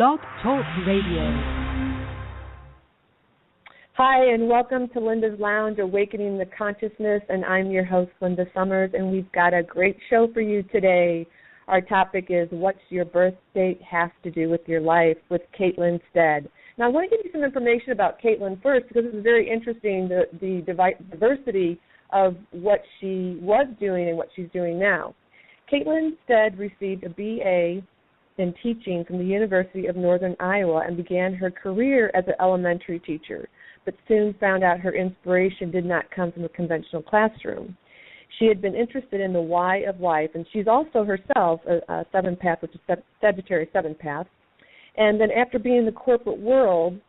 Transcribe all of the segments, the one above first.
Blog Talk Radio. Hi, and welcome to Linda's Lounge, Awakening the Consciousness, and I'm your host, Linda Summers, and we've got a great show for you today. Our topic is What's Your Birth Date Have to Do with Your Life with Kaylin Stead. Now, I want to give you some information about Kaytlin first because it's very interesting, the diversity of what she was doing and what she's doing now. Kaylin Stead received a BA in teaching from the University of Northern Iowa and began her career as an elementary teacher, but soon found out her inspiration did not come from a conventional classroom. She had been interested in the why of life, and she's also herself a seventh path, which is Sagittarius seventh path. And then after being in the corporate world,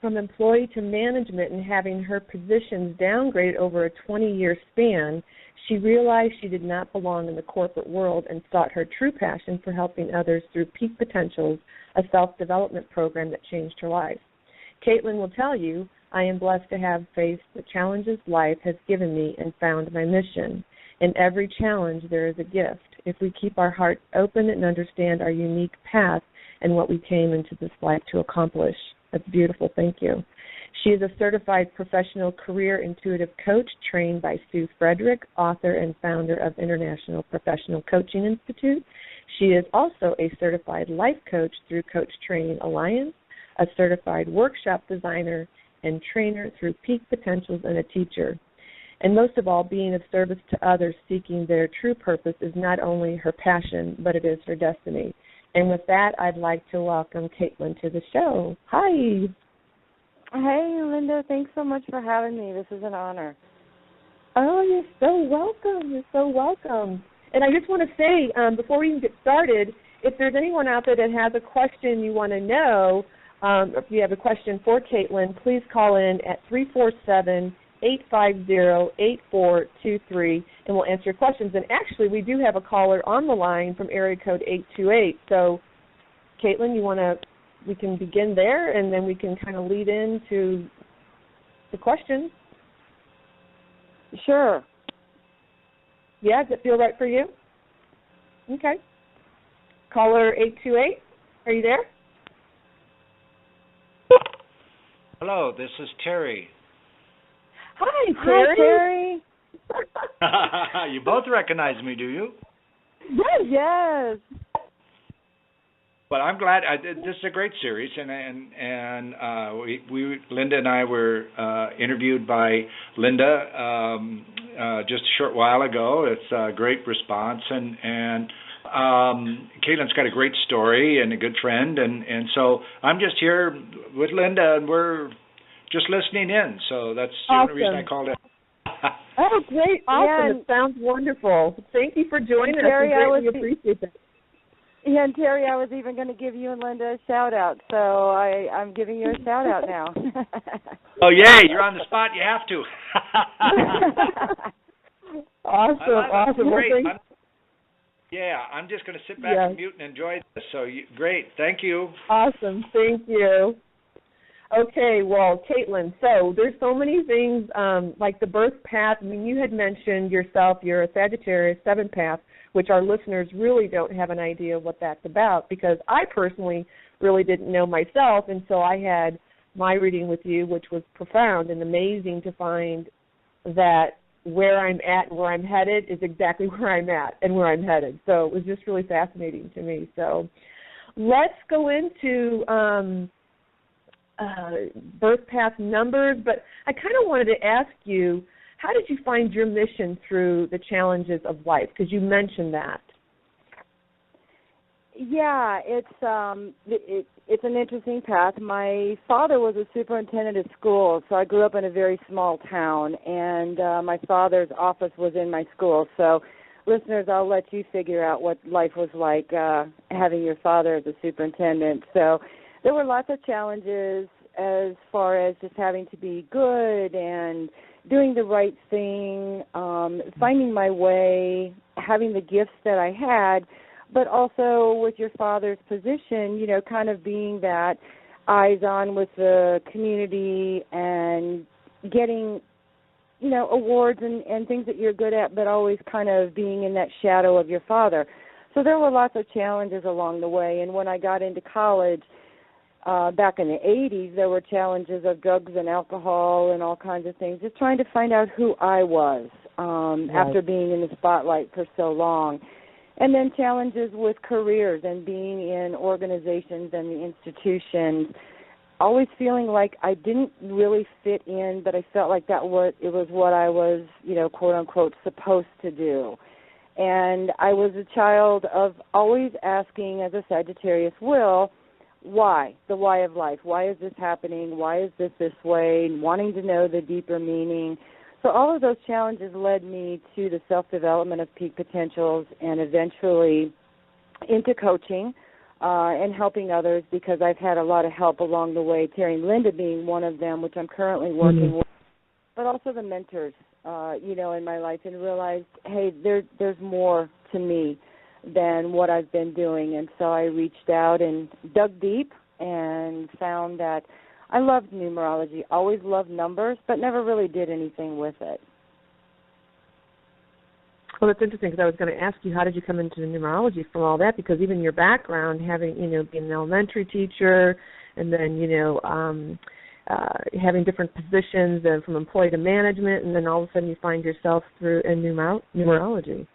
from employee to management and having her positions downgraded over a 20-year span, she realized she did not belong in the corporate world and sought her true passion for helping others through Peak Potentials, a self-development program that changed her life. Kaytlin will tell you, I am blessed to have faced the challenges life has given me and found my mission. In every challenge, there is a gift. If we keep our hearts open and understand our unique path and what we came into this life to accomplish. That's beautiful. Thank you. She is a certified professional career intuitive coach trained by Sue Frederick, author and founder of International Professional Coaching Institute. She is also a certified life coach through Coach Training Alliance, a certified workshop designer and trainer through Peak Potentials, and a teacher. And most of all, being of service to others seeking their true purpose is not only her passion, but it is her destiny. And with that, I'd like to welcome Kaytlin to the show. Hi. Hey, Linda. Thanks so much for having me. This is an honor. Oh, you're so welcome. You're so welcome. And I just want to say, before we even get started, if there's anyone out there that has a question you want to know, if you have a question for Kaytlin, please call in at 347-850-8423, and we'll answer your questions. And actually, we do have a caller on the line from area code 828. So, Kaytlin, we can begin there, and then we can kind of lead into the question. Sure. Yeah, does it feel right for you? Okay. Caller 828, are you there? Hello, this is Terry. Hi, Terry. Hi, Terry. You both recognize me, do you? Yes. Well, I'm glad. This is a great series, and we Linda and I were interviewed by Linda just a short while ago. It's a great response, and Kaytlin's got a great story and a good friend, and so I'm just here with Linda, and we're just listening in. So that's the only reason I called in. Oh, great. Awesome. Yeah, it sounds wonderful. Thank you for joining us. Terry, We greatly appreciate that. Yeah, and Terry, I was even going to give you and Linda a shout-out, so I'm giving you a shout-out now. Oh, yay, you're on the spot. You have to. Awesome. Great. I'm just going to sit back and mute and enjoy this. So, great. Thank you. Awesome. Thank you. Okay, well, Kaytlin, so there's so many things like the birth path. I mean, you had mentioned yourself, you're a Sagittarius seventh path, which our listeners really don't have an idea of what that's about, because I personally really didn't know myself until I had my reading with you, which was profound and amazing to find that where I'm at and where I'm headed is exactly where I'm at and where I'm headed. So it was just really fascinating to me. So let's go into birth path numbers, but I kind of wanted to ask you, how did you find your mission through the challenges of life? Because you mentioned that. Yeah, it's an interesting path. My father was a superintendent at school, so I grew up in a very small town, and my father's office was in my school. So, listeners, I'll let you figure out what life was like having your father as a superintendent. So, there were lots of challenges as far as just having to be good and doing the right thing, finding my way, having the gifts that I had, but also with your father's position, kind of being that eyes on with the community and getting, awards and things that you're good at, but always kind of being in that shadow of your father. So there were lots of challenges along the way. And when I got into college back in the 80s, there were challenges of drugs and alcohol and all kinds of things, just trying to find out who I was after being in the spotlight for so long. And then challenges with careers and being in organizations and the institutions, always feeling like I didn't really fit in, but I felt like it was what I was, quote unquote, supposed to do. And I was a child of always asking, as a Sagittarius will, why? The why of life. Why is this happening? Why is this way? Wanting to know the deeper meaning. So all of those challenges led me to the self-development of peak potentials and eventually into coaching and helping others, because I've had a lot of help along the way, Terry and Linda being one of them, which I'm currently working with, but also the mentors, in my life, and realized, hey, there's more to me than what I've been doing. And so I reached out and dug deep and found that I loved numerology, always loved numbers, but never really did anything with it. Well, that's interesting, because I was going to ask you, how did you come into numerology from all that? Because even your background, having, being an elementary teacher, and then, having different positions from employee to management, and then all of a sudden you find yourself in numerology.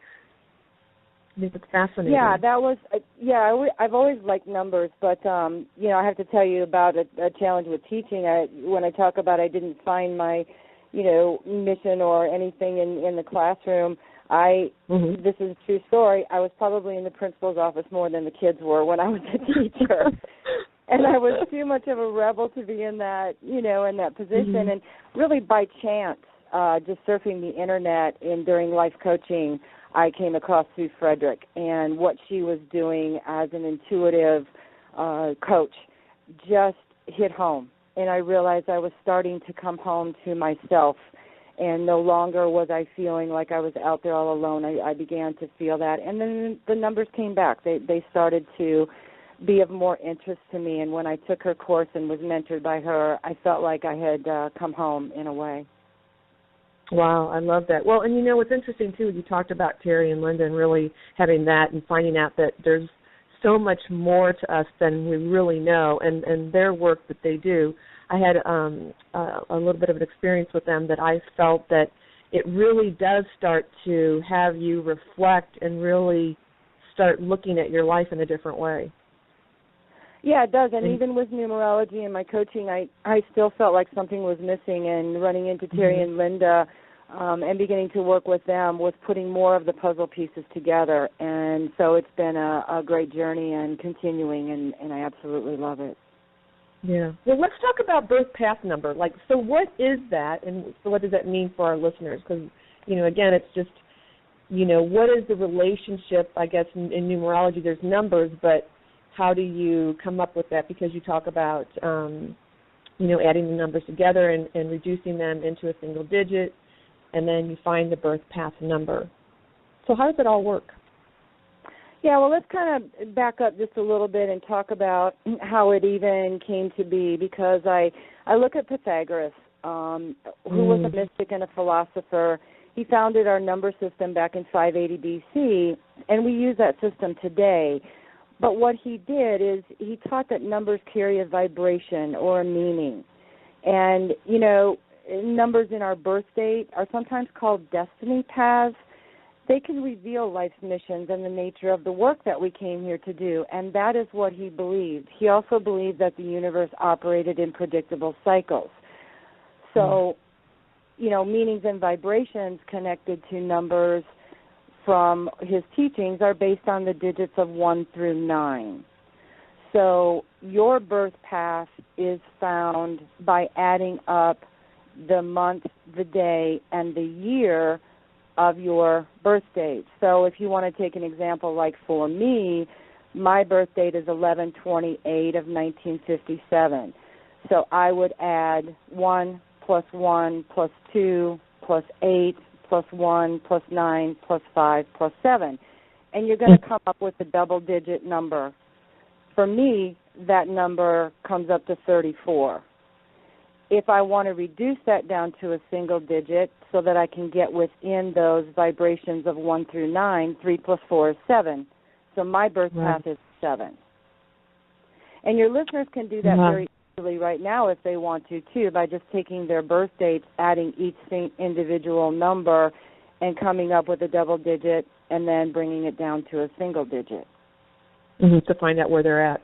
I think it's fascinating. Yeah, that was, I've always liked numbers, but, I have to tell you about a challenge with teaching. When I talk about I didn't find my, mission or anything in the classroom, this is a true story, I was probably in the principal's office more than the kids were when I was a teacher. And I was too much of a rebel to be in that, in that position. And really by chance, just surfing the Internet during life coaching, I came across Sue Frederick and what she was doing as an intuitive coach just hit home. And I realized I was starting to come home to myself, and no longer was I feeling like I was out there all alone. I began to feel that. And then the numbers came back. They started to be of more interest to me. And when I took her course and was mentored by her, I felt like I had come home in a way. Wow, I love that. Well, and what's interesting, too, you talked about Terry and Linda and really having that and finding out that there's so much more to us than we really know, and their work that they do. I had a little bit of an experience with them that I felt that it really does start to have you reflect and really start looking at your life in a different way. Yeah, it does. And even with numerology and my coaching, I still felt like something was missing, and running into Terry and Linda and beginning to work with them was putting more of the puzzle pieces together. And so it's been a great journey and continuing, and I absolutely love it. Yeah. Well, let's talk about birth path number. So what is that, and so what does that mean for our listeners? Because, again, it's just, what is the relationship, I guess, in numerology? There's numbers, but how do you come up with that? Because you talk about, adding the numbers together and reducing them into a single digit, and then you find the birth path number. So how does it all work? Yeah, well, let's kind of back up just a little bit and talk about how it even came to be, because I look at Pythagoras, who was a mystic and a philosopher. He founded our number system back in 580 BC, and we use that system today. But what he did is he taught that numbers carry a vibration or a meaning. And, numbers in our birth date are sometimes called destiny paths. They can reveal life's missions and the nature of the work that we came here to do, and that is what he believed. He also believed that the universe operated in predictable cycles. So, meanings and vibrations connected to numbers from his teachings are based on the digits of 1 through 9. So your birth path is found by adding up the month, the day, and the year of your birth date. So if you want to take an example, like for me, my birth date is 11/28 of 1957. So I would add 1 plus 1 plus 2 plus 8 plus 1 plus 9 plus 5 plus 7. And you're going to come up with a double-digit number. For me, that number comes up to 34. If I want to reduce that down to a single digit so that I can get within those vibrations of 1 through 9, 3 plus 4 is 7. So my birth path is 7. And your listeners can do that very easily right now if they want to, too, by just taking their birth dates, adding each individual number, and coming up with a double digit, and then bringing it down to a single digit. To find out where they're at.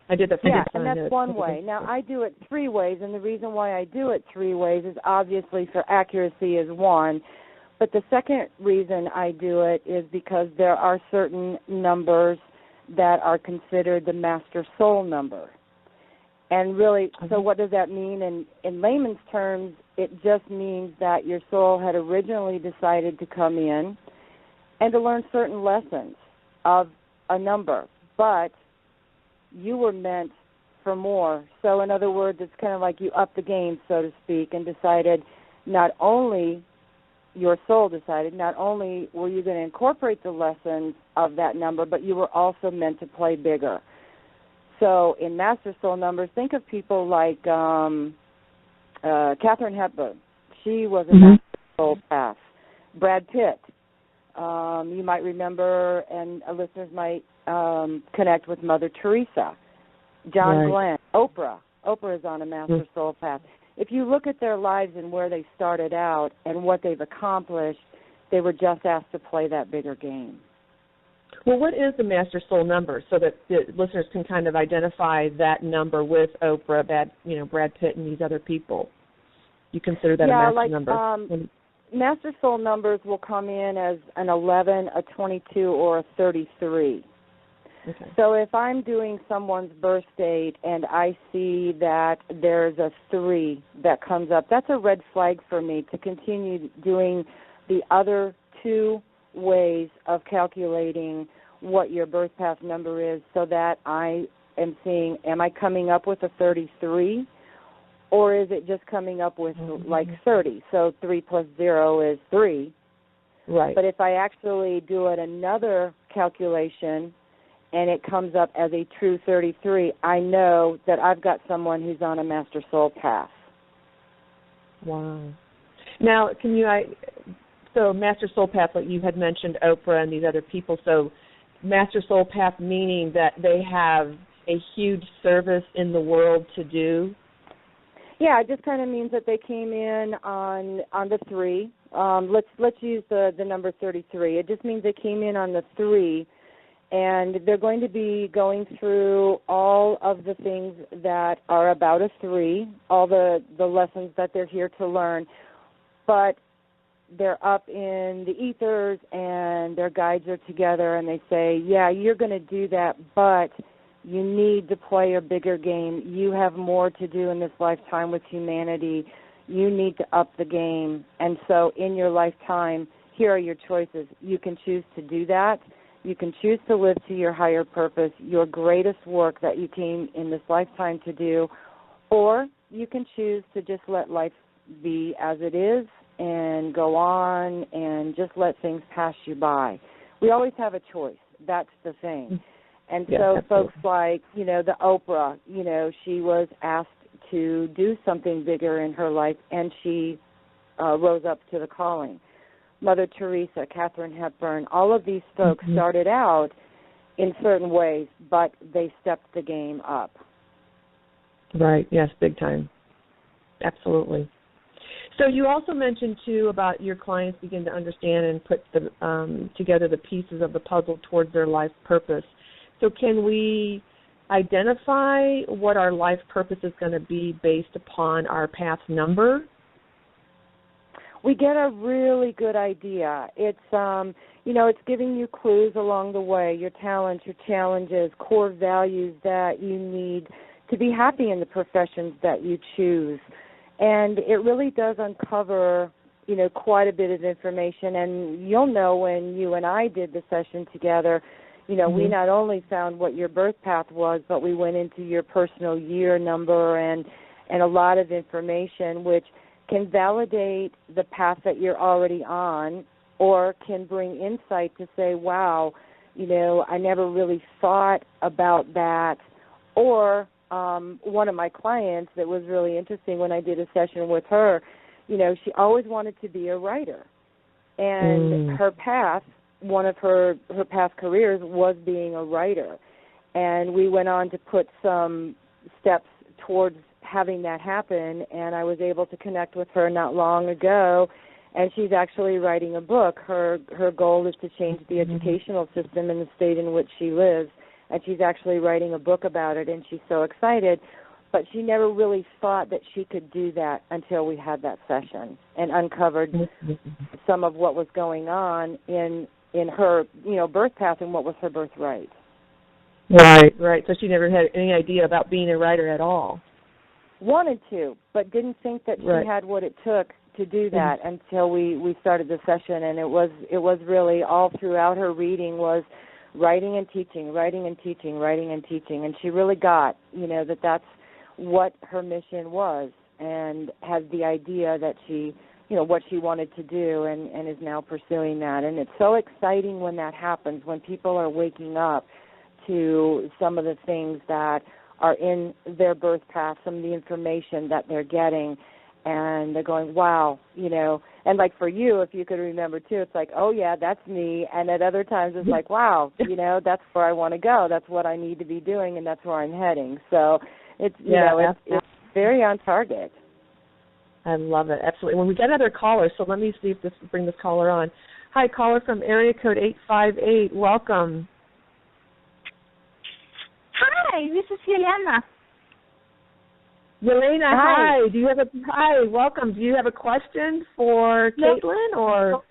I did that for Yeah, and that's one way. Now, I do it 3 ways, and the reason why I do it 3 ways is obviously for accuracy is one, but the second reason I do it is because there are certain numbers that are considered the master soul number. And really, so what does that mean? In layman's terms, it just means that your soul had originally decided to come in and to learn certain lessons of a number, but you were meant for more. So in other words, it's kind of like you upped the game, so to speak, and decided your soul decided not only were you going to incorporate the lessons of that number, but you were also meant to play bigger. So in master soul numbers, think of people like Katharine Hepburn. She was a master soul path. Brad Pitt. You might remember, and listeners might connect with Mother Teresa. John Glenn. Oprah. Oprah is on a master soul path. If you look at their lives and where they started out and what they've accomplished, they were just asked to play that bigger game. Well, what is the master soul number so that the listeners can kind of identify that number with Oprah, Brad Pitt, and these other people? You consider that a master number? Master soul numbers will come in as an 11, a 22, or a 33. Okay. So if I'm doing someone's birth date and I see that there's a 3 that comes up, that's a red flag for me to continue doing the other 2 ways of calculating what your birth path number is, so that I am seeing, am I coming up with a 33, or is it just coming up with like 30? So 3 plus 0 is 3. Right. But if I actually do another calculation and it comes up as a true 33, I know that I've got someone who's on a master soul path. Wow. Now, so master soul path, like you had mentioned Oprah and these other people, so master soul path meaning that they have a huge service in the world to do? Yeah, it just kind of means that they came in on the 3. Let's use the number 33. It just means they came in on the 3, and they're going to be going through all of the things that are about a 3, all the lessons that they're here to learn, but they're up in the ethers and their guides are together and they say, yeah, you're going to do that, but you need to play a bigger game. You have more to do in this lifetime with humanity. You need to up the game. And so in your lifetime, here are your choices. You can choose to do that. You can choose to live to your higher purpose, your greatest work that you came in this lifetime to do, or you can choose to just let life be as it is and go on and just let things pass you by. We always have a choice. That's the thing. And so folks like, the Oprah, she was asked to do something bigger in her life, and she rose up to the calling. Mother Teresa, Katharine Hepburn, all of these folks started out in certain ways, but they stepped the game up. Right, yes, big time. Absolutely. So you also mentioned, too, about your clients begin to understand and put together the pieces of the puzzle towards their life purpose. So can we identify what our life purpose is going to be based upon our path number? We get a really good idea. It's, it's giving you clues along the way, your talents, your challenges, core values that you need to be happy in the professions that you choose. And it really does uncover, quite a bit of information. And you'll know when you and I did the session together, we not only found what your birth path was, but we went into your personal year number and a lot of information, which can validate the path that you're already on, or can bring insight to say, wow, I never really thought about that. Or one of my clients that was really interesting when I did a session with her, she always wanted to be a writer. And her path one of her past careers was being a writer. And we went on to put some steps towards having that happen, and I was able to connect with her not long ago, and she's actually writing a book. Her goal is to change the educational system in the state in which she lives, and she's actually writing a book about it, and she's so excited. But she never really thought that she could do that until we had that session and uncovered some of what was going on in her, birth path and what was her birthright. Right. So she never had any idea about being a writer at all. Wanted to, but didn't think that she had what it took to do that until we started the session. And it was really all throughout her reading was writing and teaching, writing and teaching, writing and teaching. And she really got, that that's what her mission was, and had the idea that she, what she wanted to do, and is now pursuing that. And it's so exciting when that happens, when people are waking up to some of the things that are in their birth path, some of the information that they're getting, and they're going, wow, and like for you, if you could remember too, it's like, oh yeah, that's me. And at other times it's like, wow, that's where I want to go. That's what I need to be doing, and that's where I'm heading. So it's, it's very on target. I love it. Absolutely. When we get another caller, so let me see if bring this caller on. Hi, caller from area code 858. Welcome. Hi, this is Yelena. Yelena, hi. Hi, welcome. Do you have a question for Kaytlin, or?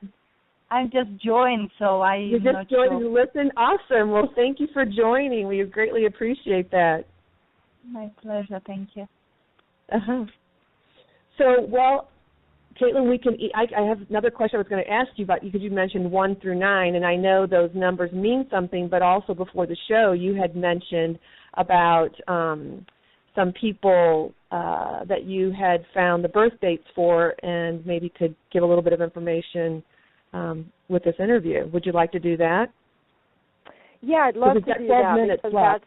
I'm just joined, so You're just joining to listen? Awesome. Well, thank you for joining. We greatly appreciate that. My pleasure. Thank you. So, Kaytlin, I have another question I was going to ask you about, because you mentioned 1 through 9, and I know those numbers mean something, but also before the show you had mentioned about some people that you had found the birth dates for, and maybe could give a little bit of information with this interview. Would you like to do that? Yeah, I'd love to do that. 10 minutes left.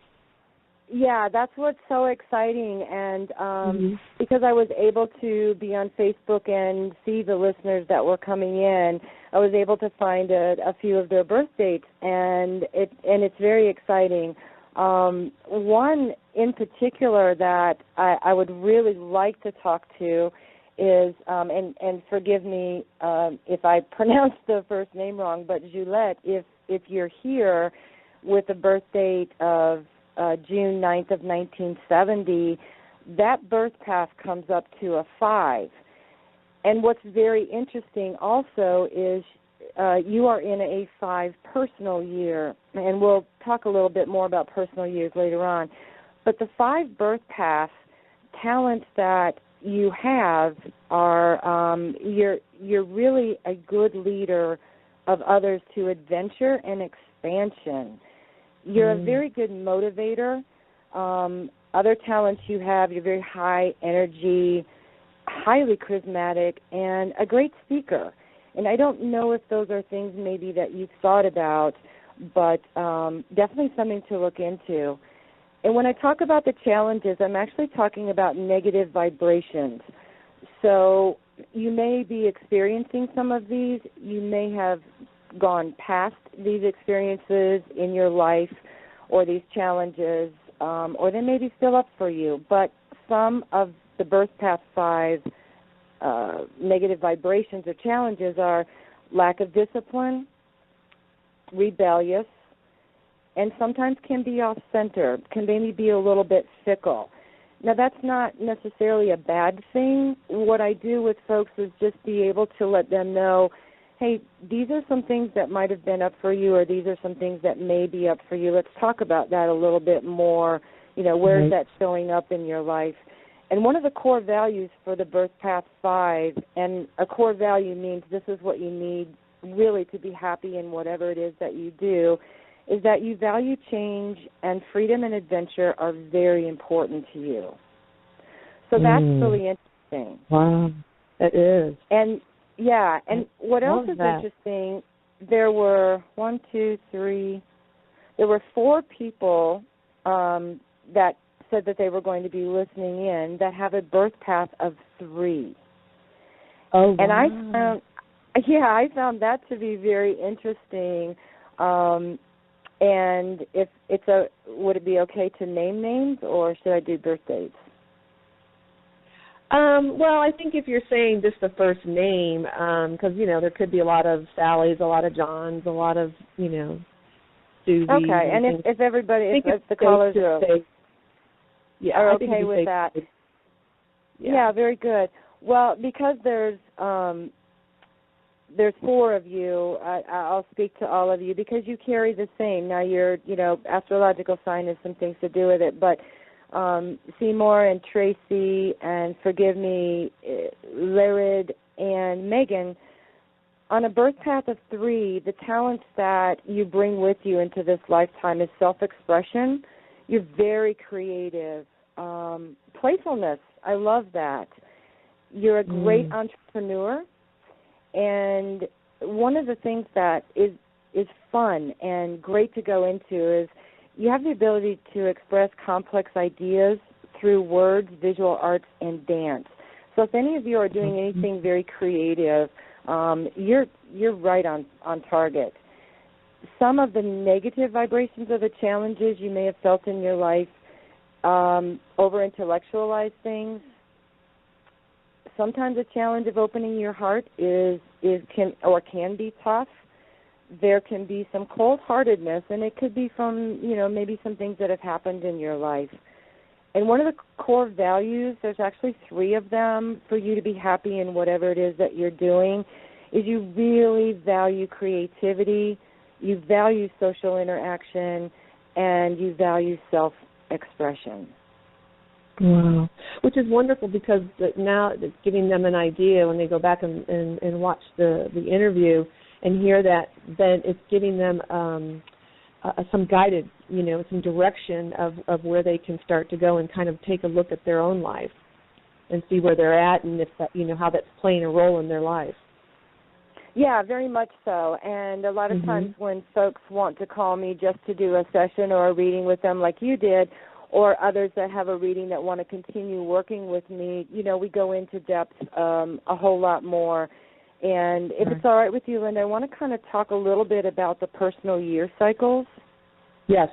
That's what's so exciting, and because I was able to be on Facebook and see the listeners that were coming in, I was able to find a few of their birth dates, and it's very exciting. One in particular that I would really like to talk to is, and forgive me if I pronounce the first name wrong, but Juliette, if you're here with a birth date of June 9th of 1970, that birth path comes up to a 5. And what's very interesting also is you are in a 5 personal year, and we'll talk a little bit more about personal years later on. But the 5 birth path talents that you have are you're really a good leader of others to adventure and expansion. You're a very good motivator. Other talents you have, you're very high energy, highly charismatic, and a great speaker. And I don't know if those are things maybe that you've thought about, but definitely something to look into. And when I talk about the challenges, I'm actually talking about negative vibrations. So you may be experiencing some of these. You may have gone past these experiences in your life or these challenges, or they may be still up for you. But some of the birth path 5 negative vibrations or challenges are lack of discipline, rebellious, and sometimes can be off-center, can maybe be a little bit fickle. Now, that's not necessarily a bad thing. What I do with folks is just be able to let them know, hey, these are some things that might have been up for you, or these are some things that may be up for you. Let's talk about that a little bit more. Where is that showing up in your life? And one of the core values for the Birth Path 5, and a core value means this is what you need really to be happy in whatever it is that you do, is that you value change, and freedom and adventure are very important to you. So that's really interesting. Wow, it is. And what else is interesting, there were 4 people that said that they were going to be listening in that have a birth path of 3. Oh, wow. And Yeah, I found that to be very interesting. And if would it be okay to name names, or should I do birth dates? Well, I think if you're saying just the first name, because, there could be a lot of Sallys, a lot of Johns, a lot of, Susies. Okay, and if everybody, if the callers are okay with that. Yeah, very good. Well, because there's 4 of you, I'll speak to all of you because you carry the same. Now, your, astrological sign has some things to do with it, but Seymour and Tracy and, forgive me, Larid and Megan, on a birth path of 3, the talents that you bring with you into this lifetime is self-expression. You're very creative. Playfulness, I love that. You're a great entrepreneur. And one of the things that is fun and great to go into is you have the ability to express complex ideas through words, visual arts, and dance. So if any of you are doing anything very creative, you're right on target. Some of the negative vibrations of the challenges you may have felt in your life, over-intellectualize things. Sometimes a challenge of opening your heart can be tough. There can be some cold-heartedness, and it could be from, maybe some things that have happened in your life. And one of the core values, there's actually 3 of them for you to be happy in whatever it is that you're doing, is you really value creativity, you value social interaction, and you value self-expression. Wow. Which is wonderful because now it's giving them an idea when they go back and watch the interview and hear that, then it's giving them some guided, some direction of where they can start to go and kind of take a look at their own life and see where they're at and if that, how that's playing a role in their life. Yeah, very much so. And a lot of times when folks want to call me just to do a session or a reading with them like you did, or others that have a reading that want to continue working with me, we go into depth a whole lot more. And if it's all right with you, Linda, I want to kind of talk a little bit about the personal year cycles. Yes.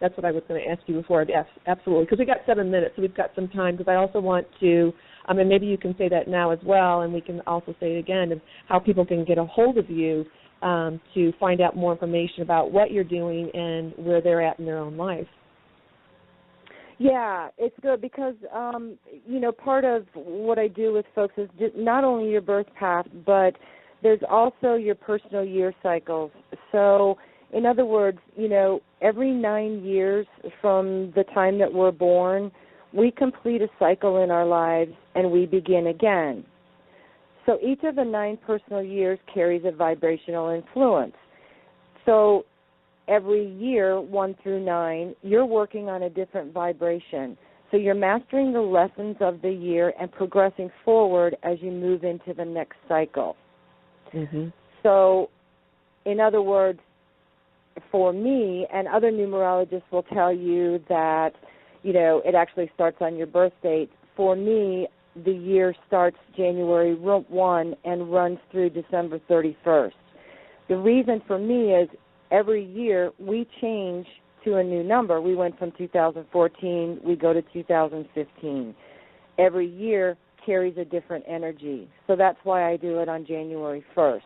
That's what I was going to ask you before. Yes, absolutely. Because we've got 7 minutes, so we've got some time. Because I also want to, and maybe you can say that now as well, and we can also say it again, of how people can get a hold of you to find out more information about what you're doing and where they're at in their own life. Yeah, it's good because, part of what I do with folks is not only your birth path, but there's also your personal year cycles. So, in other words, every 9 years from the time that we're born, we complete a cycle in our lives and we begin again. So each of the 9 personal years carries a vibrational influence. So every year, 1 through 9, you're working on a different vibration. So you're mastering the lessons of the year and progressing forward as you move into the next cycle. So, in other words, for me, and other numerologists will tell you that, it actually starts on your birth date. For me, the year starts January 1 and runs through December 31st. The reason for me is every year we change to a new number. We went from 2014, we go to 2015. Every year carries a different energy. So that's why I do it on January 1st.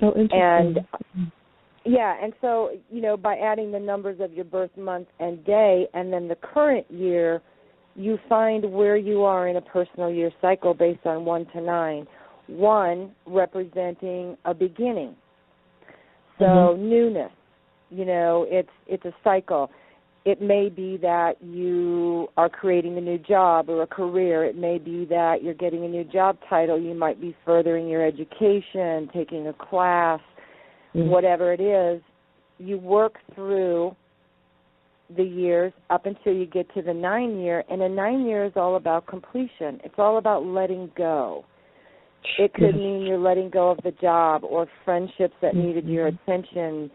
Oh, interesting. And so, by adding the numbers of your birth month and day and then the current year, you find where you are in a personal year cycle based on 1 to 9. 1 representing a beginning. So newness, it's a cycle. It may be that you are creating a new job or a career. It may be that you're getting a new job title. You might be furthering your education, taking a class, whatever it is. You work through the years up until you get to the 9 year, and a 9 year is all about completion. It's all about letting go. It could mean you're letting go of the job or friendships that needed your attention,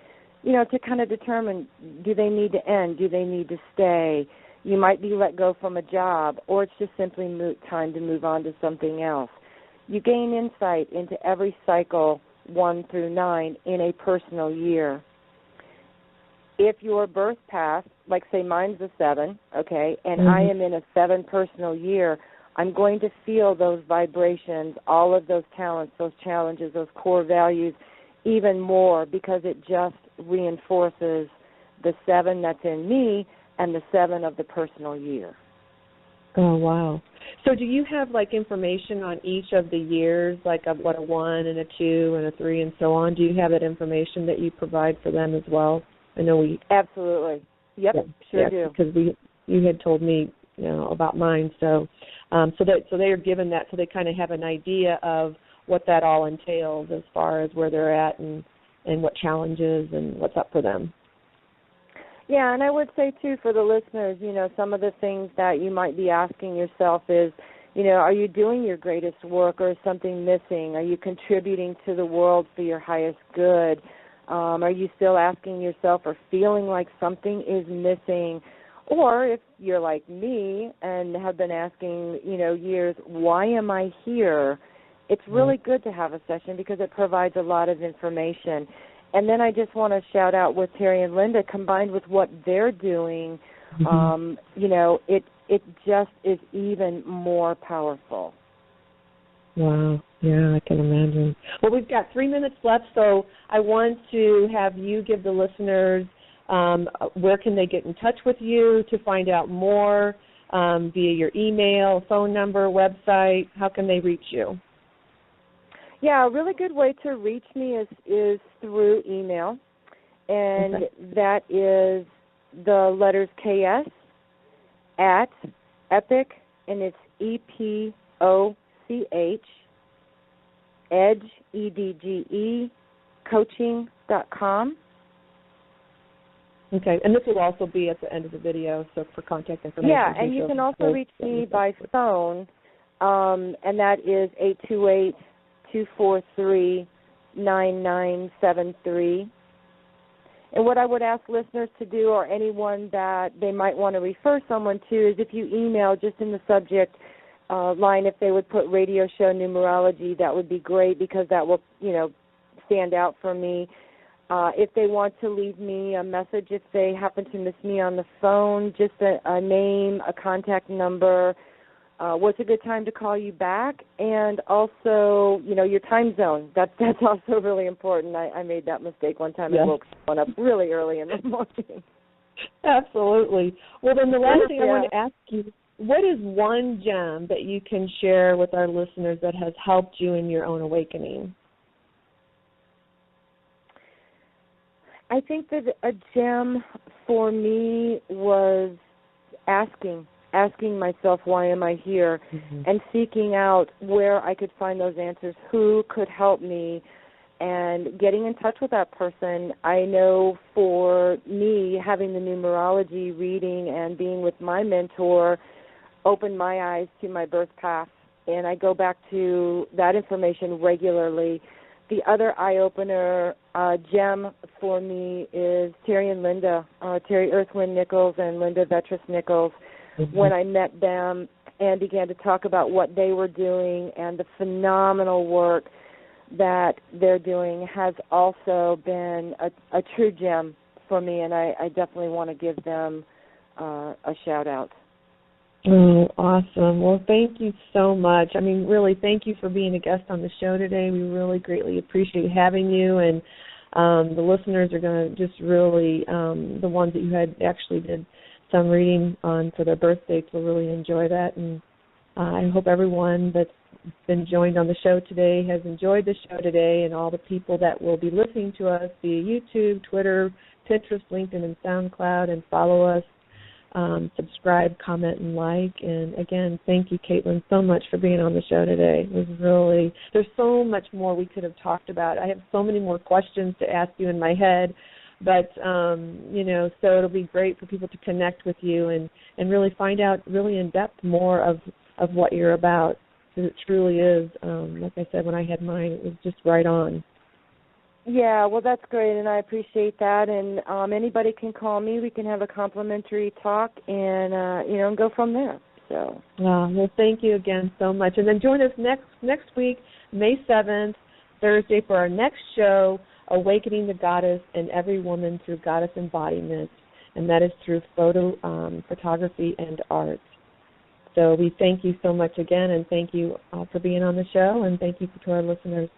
to kind of determine, do they need to end? Do they need to stay? You might be let go from a job, or it's just simply time to move on to something else. You gain insight into every cycle 1 through 9 in a personal year. If your birth path, like say mine's a 7, okay, and I am in a 7 personal year, I'm going to feel those vibrations, all of those talents, those challenges, those core values even more, because it just reinforces the 7 that's in me and the 7 of the personal year. Oh, wow. So do you have, like, information on each of the years, like what a 1 and a 2 and a 3 and so on? Do you have that information that you provide for them as well? I know we... Absolutely. Yep, sure do. Because you had told me, about mine. So so they are given that, so they kind of have an idea of what that all entails as far as where they're at and what challenges and what's up for them. Yeah, and I would say, too, for the listeners, some of the things that you might be asking yourself is, are you doing your greatest work, or is something missing? Are you contributing to the world for your highest good? Are you still asking yourself or feeling like something is missing? Or if you're like me and have been asking, years, why am I here? It's really good to have a session because it provides a lot of information. And then I just want to shout out with Terry and Linda, combined with what they're doing, it just is even more powerful. Wow. Yeah, I can imagine. Well, we've got 3 minutes left, so I want to have you give the listeners where can they get in touch with you to find out more, via your email, phone number, website. How can they reach you? Yeah, a really good way to reach me is through email, and that is the letters KS at Epic, and it's EPOCH, Edge, EDGE, coaching.com. Okay, and this will also be at the end of the video, so for contact information. Yeah, and you can also reach me by phone, and that is 828-243-9973. And what I would ask listeners to do, or anyone that they might want to refer someone to, is if you email just in the subject line, if they would put radio show numerology, that would be great, because that will, stand out for me. If they want to leave me a message, if they happen to miss me on the phone, just a name, a contact number, what's a good time to call you back, and also, your time zone. That's also really important. I made that mistake one time. I woke someone up really early in the morning. Absolutely. Well, then the last thing I want to ask you, what is one gem that you can share with our listeners that has helped you in your own awakening? I think that a gem for me was asking myself, why am I here, and seeking out where I could find those answers, who could help me, and getting in touch with that person. I know for me, having the numerology reading and being with my mentor opened my eyes to my birth path, and I go back to that information regularly. The other eye-opener gem for me is Terry and Linda, Terry Earthwind Nichols and Linda Vetras Nichols. When I met them and began to talk about what they were doing and the phenomenal work that they're doing, has also been a true gem for me, and I definitely want to give them a shout-out. Oh, awesome. Well, thank you so much. I mean, really, thank you for being a guest on the show today. We really greatly appreciate having you, and the listeners are going to just really, the ones that you had actually did some reading on for their birth dates will really enjoy that, and I hope everyone that's been joined on the show today has enjoyed the show today, and all the people that will be listening to us via YouTube, Twitter, Pinterest, LinkedIn, and SoundCloud, and follow us. Subscribe, comment, and like. And again, thank you, Kaytlin, so much for being on the show today. It was really, there's so much more we could have talked about. I have so many more questions to ask you in my head, but, so it'll be great for people to connect with you and really find out really in depth more of what you're about, because it truly is, like I said, when I had mine, it was just right on. Yeah, well, that's great, and I appreciate that. And anybody can call me. We can have a complimentary talk and, and go from there. So. Well, thank you again so much. And then join us next week, May 7th, Thursday, for our next show, Awakening the Goddess in Every Woman Through Goddess Embodiment, and that is through photography and art. So we thank you so much again, and thank you for being on the show, and thank you to our listeners.